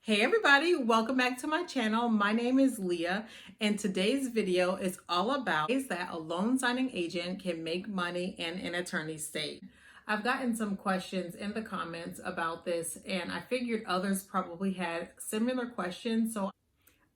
Hey everybody, welcome back to my channel. My name is Leah and today's video is all about ways that a loan signing agent can make money in an attorney state. I've gotten some questions in the comments about this and I figured others probably had similar questions, so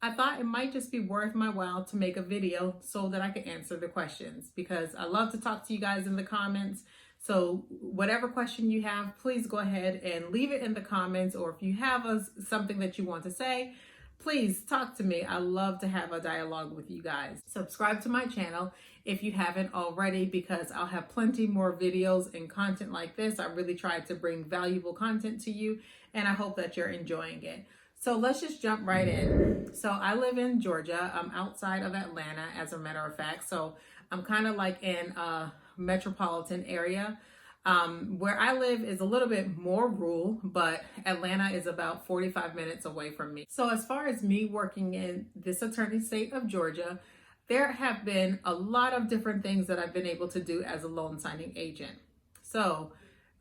I thought it might just be worth my while to make a video so that I could answer the questions because I love to talk to you guys in the comments. So whatever question you have, please go ahead and leave it in the comments, or if you have something that you want to say, please talk to me. I love to have a dialogue with you guys. Subscribe to my channel if you haven't already because I'll have plenty more videos and content like this. I really try to bring valuable content to you and I hope that you're enjoying it. So let's just jump right in. So I live in Georgia. I'm outside of Atlanta, as a matter of fact. So I'm kind of like in a metropolitan area. Where I live is a little bit more rural, but Atlanta is about 45 minutes away from me. So as far as me working in this attorney state of Georgia, there have been a lot of different things that I've been able to do as a loan signing agent. So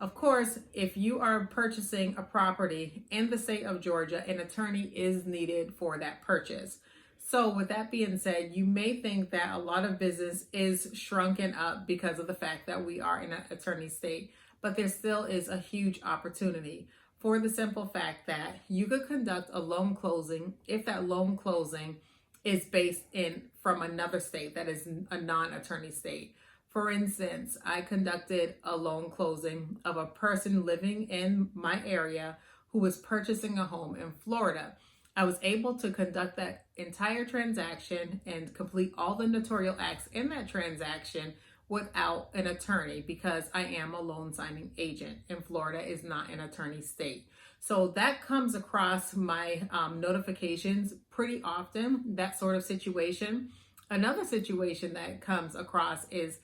of course, if you are purchasing a property in the state of Georgia, an attorney is needed for that purchase. So with that being said, you may think that a lot of business is shrunken up because of the fact that we are in an attorney state, but there still is a huge opportunity for the simple fact that you could conduct a loan closing if that loan closing is based in from another state that is a non-attorney state. For instance, I conducted a loan closing of a person living in my area who was purchasing a home in Florida. I was able to conduct that entire transaction and complete all the notarial acts in that transaction without an attorney because I am a loan signing agent and Florida is not an attorney state. So that comes across my notifications pretty often, that sort of situation. Another situation that comes across is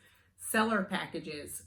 seller packages.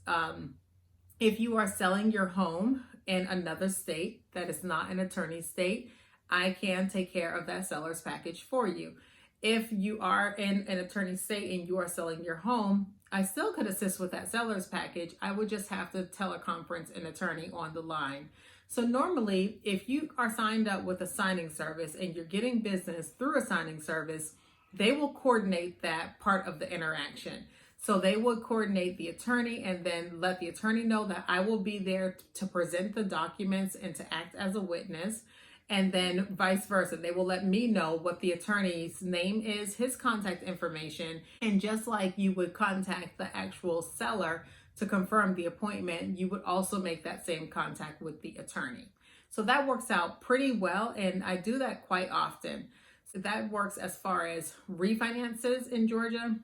If you are selling your home in another state that is not an attorney state, I can take care of that seller's package for you. If you are in an attorney state and you are selling your home, I still could assist with that seller's package. I would just have to teleconference an attorney on the line. So normally, if you are signed up with a signing service and you're getting business through a signing service, they will coordinate that part of the interaction. So they would coordinate the attorney and then let the attorney know that I will be there to present the documents and to act as a witness. And then vice versa. They will let me know what the attorney's name is, his contact information. And just like you would contact the actual seller to confirm the appointment, you would also make that same contact with the attorney. So that works out pretty well. And I do that quite often. So that works as far as refinances in Georgia,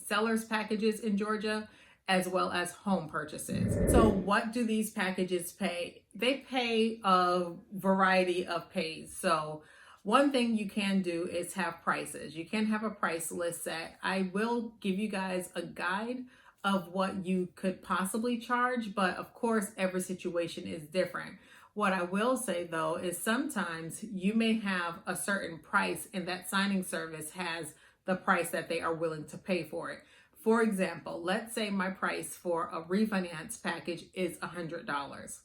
sellers packages in Georgia, as well as home purchases. So what do these packages pay? They pay a variety of pays. So one thing you can do is have prices. You can have a price list set. I will give you guys a guide of what you could possibly charge, but of course, every situation is different. What I will say though is sometimes you may have a certain price and that signing service has the price that they are willing to pay for it. For example, let's say my price for a refinance package is $100.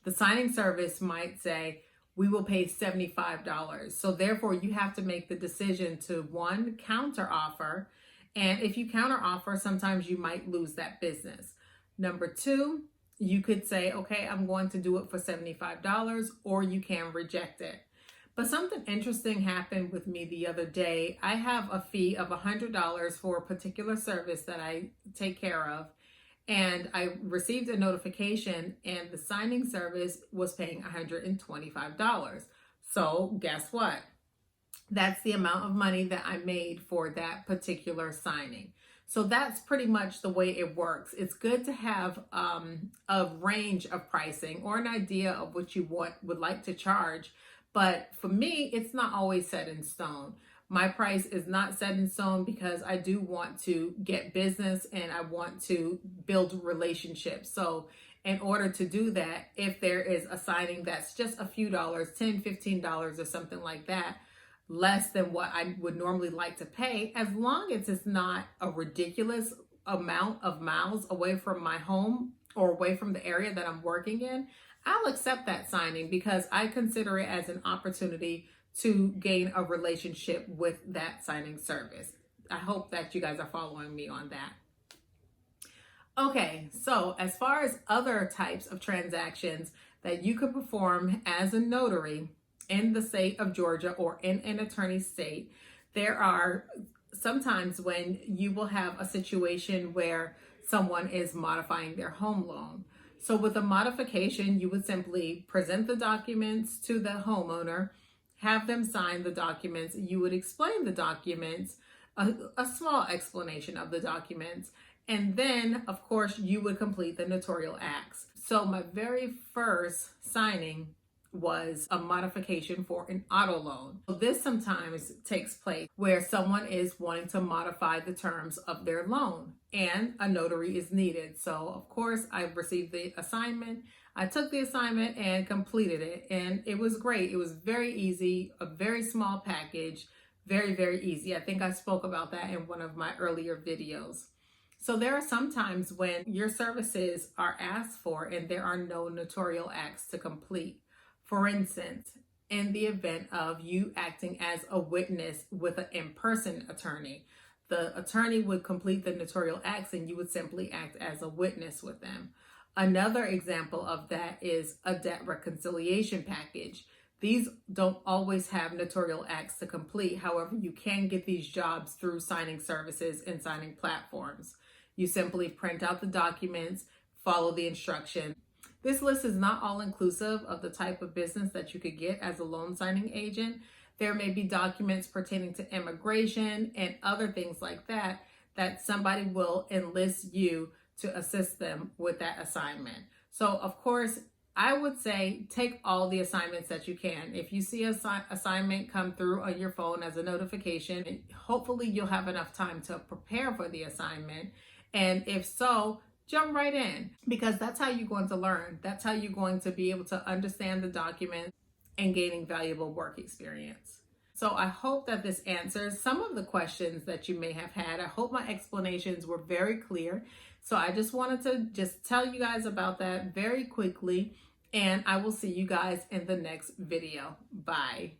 The signing service might say, we will pay $75. So therefore you have to make the decision to one, counter offer. And if you counter offer, sometimes you might lose that business. Number two, you could say, okay, I'm going to do it for $75, or you can reject it. But something interesting happened with me the other day. I have a fee of $100 for a particular service that I take care of. And I received a notification and the signing service was paying $125. So guess what? That's the amount of money that I made for that particular signing. So that's pretty much the way it works. It's good to have a range of pricing or an idea of what you would like to charge. But for me, it's not always set in stone. My price is not set in stone because I do want to get business and I want to build relationships. So in order to do that, if there is a signing that's just a few dollars, $10, $15 or something like that, less than what I would normally like to pay, as long as it's not a ridiculous amount of miles away from my home or away from the area that I'm working in, I'll accept that signing because I consider it as an opportunity to gain a relationship with that signing service. I hope that you guys are following me on that. Okay, so as far as other types of transactions that you could perform as a notary in the state of Georgia or in an attorney's state, there are sometimes when you will have a situation where someone is modifying their home loan. So with a modification, you would simply present the documents to the homeowner, have them sign the documents. You would explain the documents, a small explanation of the documents, and then, of course, you would complete the notarial acts. So my very first signing was a modification for an auto loan. So this sometimes takes place where someone is wanting to modify the terms of their loan and a notary is needed. So of course I received the assignment. I took the assignment and completed it, and it was great. It was very easy, a very small package, very, very easy. I think I spoke about that in one of my earlier videos. So there are some times when your services are asked for and there are no notarial acts to complete. For instance, in the event of you acting as a witness with an in-person attorney, the attorney would complete the notarial acts and you would simply act as a witness with them. Another example of that is a debt reconciliation package. These don't always have notarial acts to complete. However, you can get these jobs through signing services and signing platforms. You simply print out the documents, follow the instructions. This list is not all inclusive of the type of business that you could get as a loan signing agent. There may be documents pertaining to immigration and other things like that, that somebody will enlist you to assist them with that assignment. So of course, I would say take all the assignments that you can. If you see an assignment come through on your phone as a notification, hopefully you'll have enough time to prepare for the assignment. And if so, jump right in, because that's how you're going to learn. That's how you're going to be able to understand the document and gaining valuable work experience. So I hope that this answers some of the questions that you may have had. I hope my explanations were very clear. So I just wanted to just tell you guys about that very quickly, and I will see you guys in the next video. Bye.